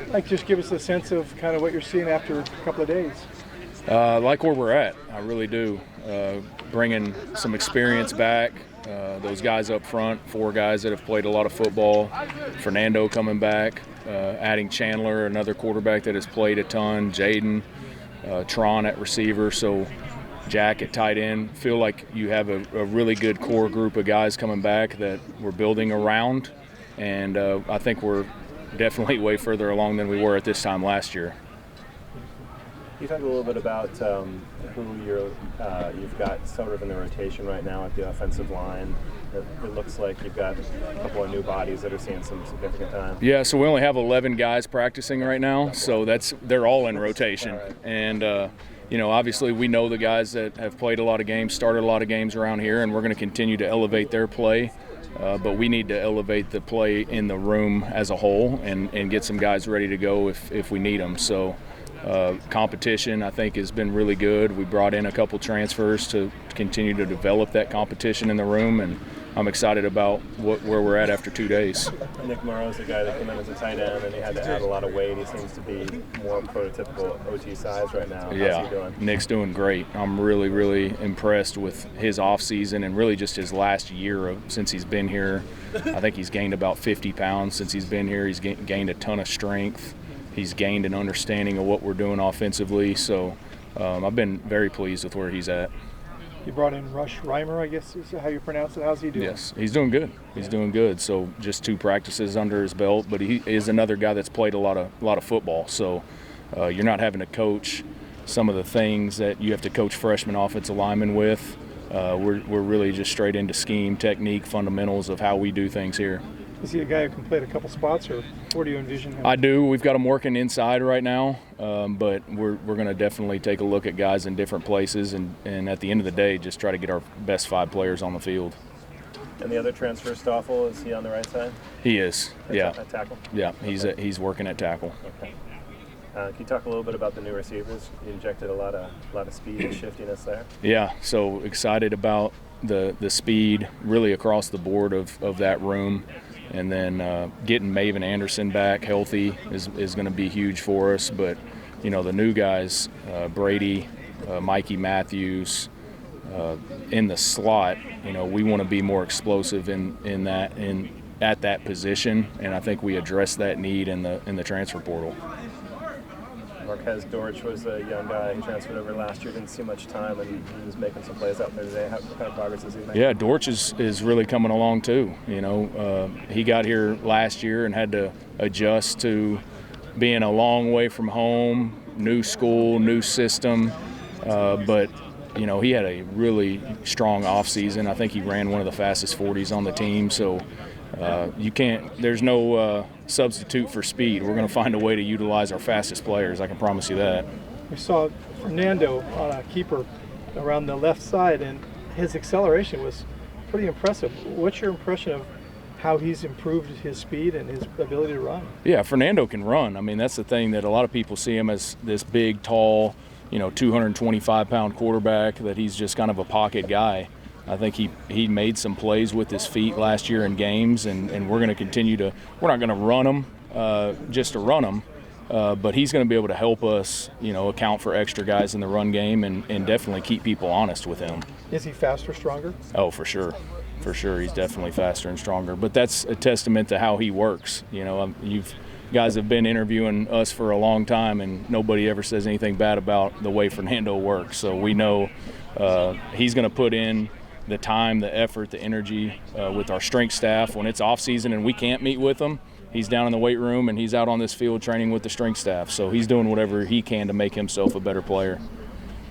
Like, just give us a sense of kind of what you're seeing after a couple of days. I like where we're at. I really do. Bringing some experience back. Those guys up front, 4 guys that have played a lot of football. Fernando coming back, adding Chandler, another quarterback that has played a ton. Jaden, Tron at receiver. So Jack at tight end. Feel like you have a really good core group of guys coming back that we're building around. And I think we're definitely way further along than we were at this time last year. You talk a little bit about who you've got sort of in the rotation right now at the offensive line. It looks like you've got a couple of new bodies that are seeing some significant time. Yeah, so we only have 11 guys practicing right now, so they're all in rotation. Right. And obviously we know the guys that have played a lot of games, started a lot of games around here, and we're going to continue to elevate their play. But we need to elevate the play in the room as a whole and get some guys ready to go if we need them. So competition, I think, has been really good. We brought in a couple transfers to continue to develop that competition in the room, and I'm excited about where we're at after 2 days. Nick Morrow's the guy that came in as a tight end, and he had to add a lot of weight. He seems to be more prototypical OT size right now. Yeah, how's he doing? Nick's doing great. I'm really, really impressed with his offseason and really just his last year since he's been here. I think he's gained about 50 pounds since he's been here. He's gained a ton of strength. He's gained an understanding of what we're doing offensively. So I've been very pleased with where he's at. You brought in Rush Reimer, I guess is how you pronounce it. How's he doing? Yes, he's doing good. He's doing good. So just 2 practices under his belt, but he is another guy that's played a lot of football. So you're not having to coach some of the things that you have to coach freshman offensive linemen with. We're really just straight into scheme, technique, fundamentals of how we do things here. Is he a guy who can play at a couple spots, or where do you envision him? I do. We've got him working inside right now, but we're going to definitely take a look at guys in different places, and at the end of the day, just try to get our best 5 players on the field. And the other transfer, Stoffel, is he on the right side? He is, yeah. At tackle? Yeah, he's working at tackle. Okay. Can you talk a little bit about the new receivers? You injected a lot of speed and shiftiness there. Yeah, so excited about the speed really across the board of that room. And then getting Maven Anderson back healthy is going to be huge for us. But, the new guys, Brady, Mikey Matthews, in the slot, we want to be more explosive at that position. And I think we address that need in the transfer portal. Marquez Dortch was a young guy. He transferred over last year, didn't see much time, and he was making some plays out there today. What kind of progress is he making? Yeah, Dortch is really coming along too. He got here last year and had to adjust to being a long way from home, new school, new system. But he had a really strong offseason. I think he ran one of the fastest 40s on the team. So there's no substitute for speed. We're going to find a way to utilize our fastest players. I can promise you that. We saw Fernando on a keeper around the left side, and his acceleration was pretty impressive. What's your impression of how he's improved his speed and his ability to run? Yeah, Fernando can run. I mean, that's the thing that a lot of people see him as this big, tall, 225-pound quarterback, that he's just kind of a pocket guy. I think he made some plays with his feet last year in games, and we're going to continue to – we're not going to run him just to run him, but he's going to be able to help us, account for extra guys in the run game and definitely keep people honest with him. Is he faster, stronger? Oh, for sure. For sure, he's definitely faster and stronger. But that's a testament to how he works. Guys have been interviewing us for a long time, and nobody ever says anything bad about the way Fernando works. So we know he's going to put in the time, the effort, the energy with our strength staff. When it's off season and we can't meet with him, he's down in the weight room and he's out on this field training with the strength staff. So he's doing whatever he can to make himself a better player.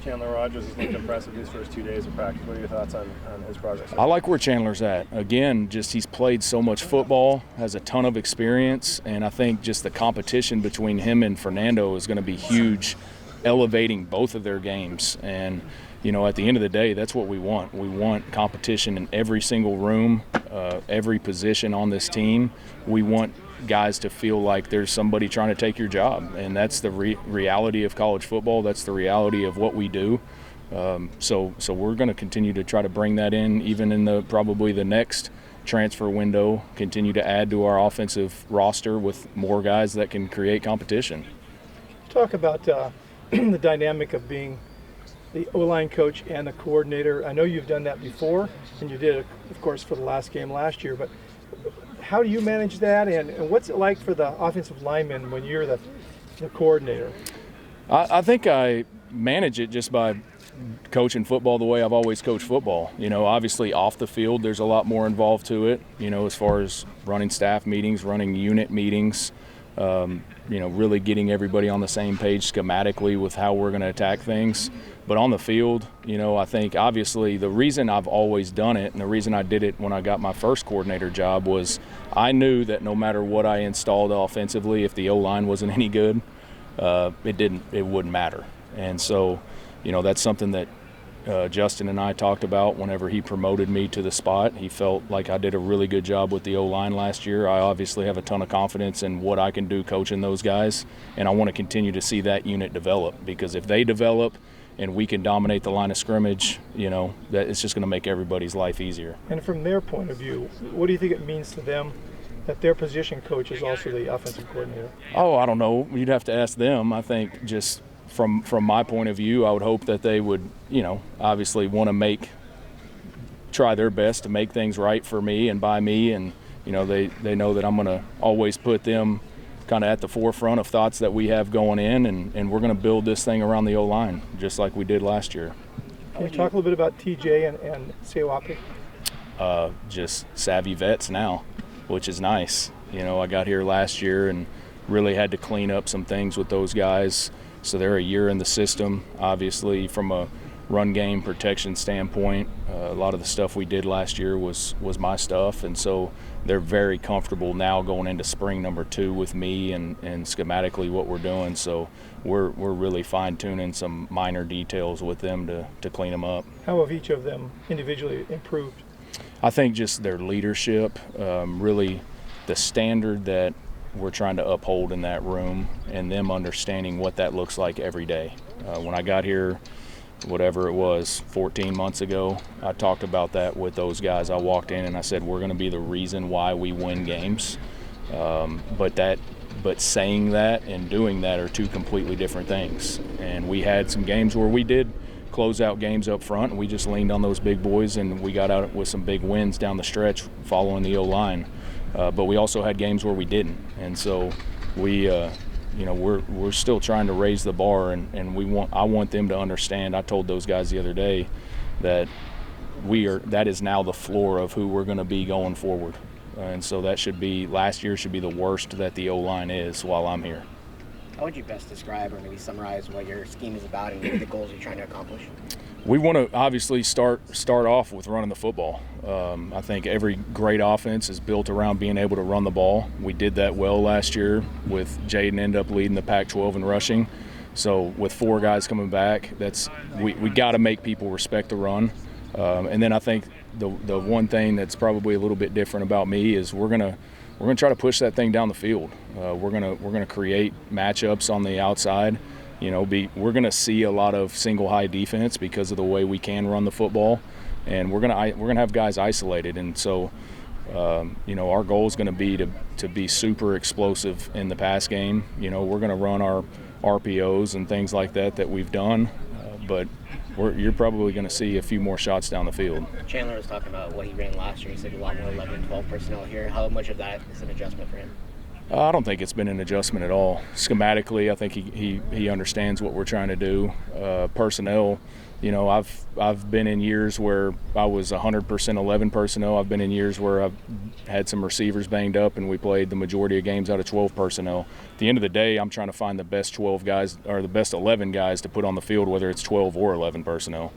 Chandler Rogers has looked impressive these first 2 days of practice. What are your thoughts on his progress? I like where Chandler's at. Again, just he's played so much football, has a ton of experience, and I think just the competition between him and Fernando is going to be huge, elevating both of their games. And at the end of the day, that's what we want. We want competition in every single room, every position on this team. We want guys to feel like there's somebody trying to take your job, and that's the reality of college football. That's the reality of what we do. So we're going to continue to try to bring that in, even in probably the next transfer window, continue to add to our offensive roster with more guys that can create competition. Talk about the dynamic of being the O-line coach and the coordinator. I know you've done that before, and you did it, of course, for the last game last year, but how do you manage that, and what's it like for the offensive lineman when you're the coordinator? I think I manage it just by coaching football the way I've always coached football. Obviously off the field there's a lot more involved to it, as far as running staff meetings, running unit meetings, really getting everybody on the same page schematically with how we're going to attack things. But on the field, I think obviously the reason I've always done it and the reason I did it when I got my first coordinator job was I knew that no matter what I installed offensively, if the O-line wasn't any good, it wouldn't matter. And so, that's something that Justin and I talked about whenever he promoted me to the spot. He felt like I did a really good job with the O-line last year. I obviously have a ton of confidence in what I can do coaching those guys, and I want to continue to see that unit develop, because if they develop and we can dominate the line of scrimmage, that it's just going to make everybody's life easier. And from their point of view, what do you think it means to them that their position coach is also the offensive coordinator? Oh, I don't know. You'd have to ask them. I think just from my point of view, I would hope that they would, obviously want to try their best to make things right for me and by me, and they know that I'm going to always put them kind of at the forefront of thoughts that we have going in, and we're going to build this thing around the O-line just like we did last year. Can you talk a little bit about TJ and Sewapi? Just savvy vets now, which is nice. I got here last year and really had to clean up some things with those guys. So they're a year in the system. Obviously, from a run game protection standpoint, a lot of the stuff we did last year was my stuff, and so they're very comfortable now going into spring number 2 with me and schematically what we're doing. So we're really fine-tuning some minor details with them to clean them up. How have each of them individually improved? I think just their leadership, really the standard that we're trying to uphold in that room, and them understanding what that looks like every day. When I got here, whatever it was, 14 months ago, I talked about that with those guys. I walked in and I said, we're going to be the reason why we win games. But saying that and doing that are two completely different things. And we had some games where we did close out games up front, and we just leaned on those big boys, and we got out with some big wins down the stretch following the O-line. But we also had games where we didn't, and so we're still trying to raise the bar, and I want them to understand. I told those guys the other day that that is now the floor of who we're going to be going forward, and so last year should be the worst that the O-line is while I'm here. How would you best describe or maybe summarize what your scheme is about and maybe the goals you're trying to accomplish? We want to obviously start off with running the football. I think every great offense is built around being able to run the ball. We did that well last year with Jaden end up leading the Pac-12 in rushing. So with 4 guys coming back, we got to make people respect the run. And then I think the one thing that's probably a little bit different about me is we're gonna try to push that thing down the field. We're gonna create matchups on the outside. We're going to see a lot of single high defense because of the way we can run the football, and we're going to have guys isolated. And so, our goal is going to be to be super explosive in the pass game. We're going to run our RPOs and things like that we've done, but you're probably going to see a few more shots down the field. Chandler was talking about what he ran last year. He said a lot more 11, 12 personnel here. How much of that is an adjustment for him? I don't think it's been an adjustment at all. Schematically, I think he understands what we're trying to do. Personnel, I've been in years where I was 100% 11 personnel. I've been in years where I've had some receivers banged up and we played the majority of games out of 12 personnel. At the end of the day, I'm trying to find the best 12 guys or the best 11 guys to put on the field, whether it's 12 or 11 personnel.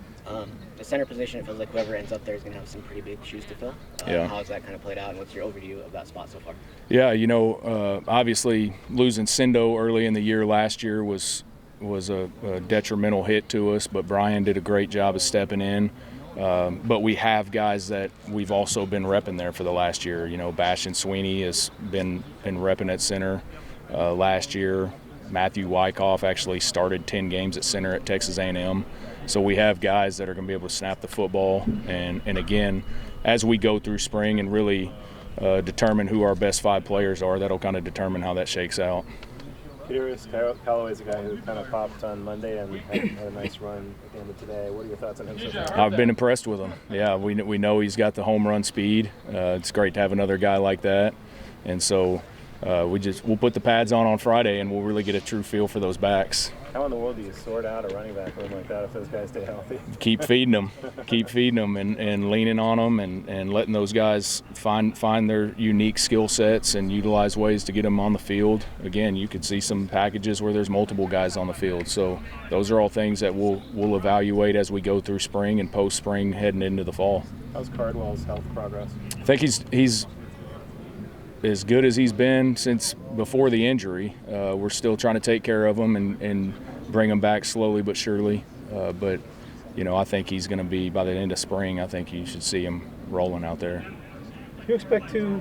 The center position, it feels like whoever ends up there is going to have some pretty big shoes to fill. Yeah. How has that kind of played out, and what's your overview of that spot so far? Yeah, obviously losing Sindo early in the year last year was a detrimental hit to us, but Brian did a great job of stepping in. But we have guys that we've also been repping there for the last year. Bastion Sweeney has been repping at center last year. Matthew Wyckoff actually started 10 games at center at Texas A&M. So we have guys that are going to be able to snap the football. And again, as we go through spring and really determine who our best 5 players are, that'll kind of determine how that shakes out. Kadarius Callaway's a guy who kind of popped on Monday and had a nice run at the end of today. What are your thoughts on him so far? I've been impressed with him. Yeah, we know he's got the home run speed. It's great to have another guy like that. And so we'll put the pads on Friday, and we'll really get a true feel for those backs. How in the world do you sort out a running back room like that if those guys stay healthy? Keep feeding them, and leaning on them, and letting those guys find their unique skill sets and utilize ways to get them on the field. Again, you could see some packages where there's multiple guys on the field. So those are all things that we'll evaluate as we go through spring and post-spring heading into the fall. How's Cardwell's health progress? I think he's as good as he's been since before the injury. We're still trying to take care of him and bring him back slowly but surely. But, I think he's going to be, by the end of spring, I think you should see him rolling out there. Do you expect to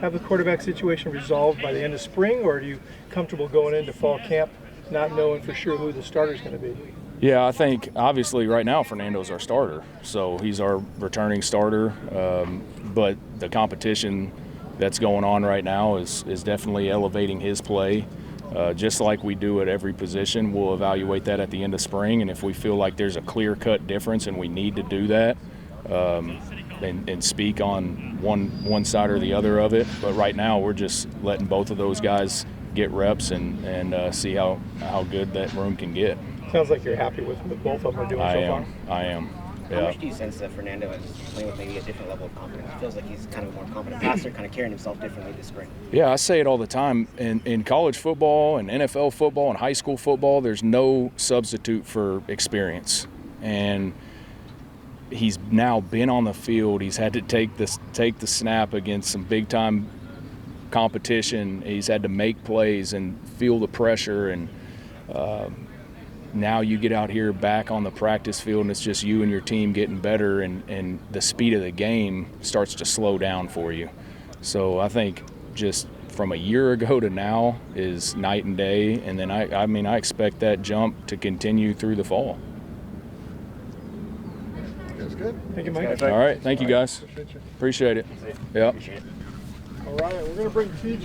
have the quarterback situation resolved by the end of spring, or are you comfortable going into fall camp not knowing for sure who the starter is going to be? Yeah, I think obviously right now Fernando's our starter, so he's our returning starter. But the competition that's going on right now is definitely elevating his play. Just like we do at every position, we'll evaluate that at the end of spring, and if we feel like there's a clear-cut difference and we need to do that, and speak on one side or the other of it. But right now we're just letting both of those guys get reps and see how good that room can get. Sounds like you're happy with what both of them are doing so far. I am. How much do you sense that Fernando is playing with maybe a different level of confidence? It feels like he's kind of a more confident passer, kind of carrying himself differently this spring. Yeah, I say it all the time. In college football and NFL football and high school football, there's no substitute for experience. And he's now been on the field. He's had to take the snap against some big-time competition. He's had to make plays and feel the pressure. And now you get out here back on the practice field, and it's just you and your team getting better, and the speed of the game starts to slow down for you. So I think just from a year ago to now is night and day, and then I expect that jump to continue through the fall. That's good. Thank you, Mike. All right, thank you guys. Appreciate it. Yeah. All right, we're going to bring TJ.